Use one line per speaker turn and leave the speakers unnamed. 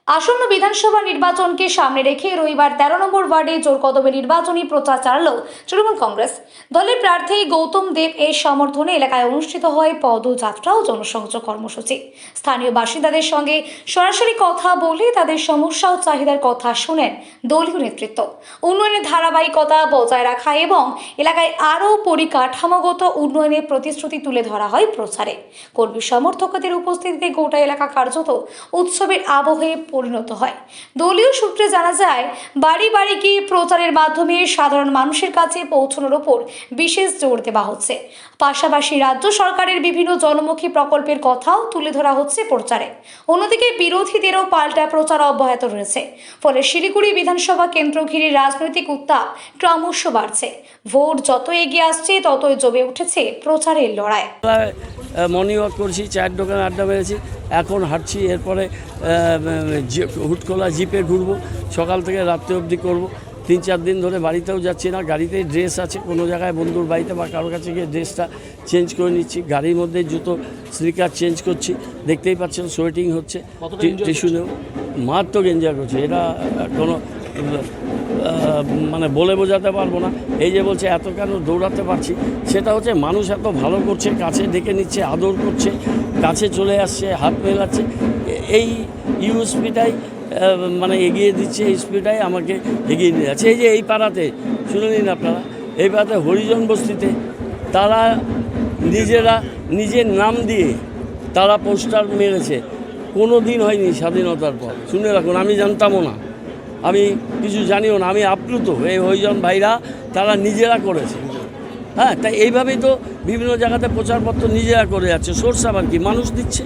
আসন্ন বিধানসভা নির্বাচনকে সামনে রেখে রবিবার ১৩ নম্বর ওয়ার্ডে জোরকদমে নির্বাচনী প্রচার চালালো তৃণমূল কংগ্রেস। দলের প্রার্থী গৌতম দেব এর সমর্থনে এলাকায় অনুষ্ঠিত হয় পদযাত্রা ও জনসংযোগ কর্মসূচি। স্থানীয় বাসিন্দাদের সঙ্গে সরাসরি কথা বলে তাদের সমস্যা ও চাহিদার কথা শোনেন দলীয় নেতৃত্ব। উন্নয়নের ধারাবাহিকতা বজায় রাখা এবং এলাকায় আরও পরিকাঠামোগত উন্নয়নের প্রতিশ্রুতি তুলে ধরা হয় প্রচারে। কর্মী সমর্থকদের উপস্থিতিতে গোটা এলাকা কার্যত উৎসবের আবহে পরিণত হয়। দলীয় সূত্রে জানা যায়, বাড়ি বাড়ি গিয়ে প্রচারের মাধ্যমে সাধারণ মানুষের কাছে পৌঁছানোর ওপর বিশেষ জোর দেওয়া হচ্ছে। পাশাপাশি রাজ্য সরকারের বিভিন্ন জনমুখী প্রকল্পের কথাও তুলে ধরা হচ্ছে প্রচারে। অন্যদিকে বিরোধীদেরও পাল্টা প্রচার অব্যাহত রয়েছে। ফলে শিলিগুড়ি বিধানসভা কেন্দ্র ঘিরে রাজনৈতিক উত্তাপ ক্রমশ বাড়ছে। ভোট যত এগিয়ে আসছে ততই জমে উঠেছে প্রচারের লড়াই।
মর্নিং ওয়াক করছি, চায়ের দোকানে আড্ডা মেরেছি, এখন হাঁটছি। এরপরে হুটখোলা জিপে ঘুরবো, সকাল থেকে রাত্রে অবধি করবো। ৩-৪ দিন ধরে বাড়িতেও যাচ্ছি না, গাড়িতেই ড্রেস আছে, কোনো জায়গায় বন্ধুর বাড়িতে বা কারোর কাছে গিয়ে ড্রেসটা চেঞ্জ করে নিচ্ছি। গাড়ির মধ্যে জুতো স্লিকার চেঞ্জ করছি, দেখতেই পাচ্ছেন সোয়েটিং হচ্ছে, টিস্যু নেব, মারাত্মক এনজয় করছে। এটা কোনো মানে বলে বোঝাতে পারবো না। এই যে বলছে এত কেন দৌড়াতে পারছি, সেটা হচ্ছে মানুষ এত ভালো করছে, কাছে ডেকে নিচ্ছে, আদর করছে, কাছে চলে আসছে, হাত মেলাচ্ছে। এই ইউএসপিটাই মানে এগিয়ে দিচ্ছে, এই স্পিডটাই আমাকে এগিয়ে নিয়ে যাচ্ছে। এই যে এই পাড়াতে শুনে নিন আপনারা, এই পাড়াতে হরিজন বস্তিতে তারা নিজেরা নিজের নাম দিয়ে তারা পোস্টার মেরেছে। কোনো দিন হয়নি স্বাধীনতার পর, শুনে রাখুন। আমি জানতামও না, আমি কিছু জানিও না, আমি আপ্লুত। এই হরিজন ভাইরা তারা নিজেরা করেছে। হ্যাঁ, তাই এইভাবেই তো বিভিন্ন জায়গাতে প্রচারপত্র নিজেরা করে যাচ্ছে। সোর্স আবার কি মানুষ দিচ্ছে।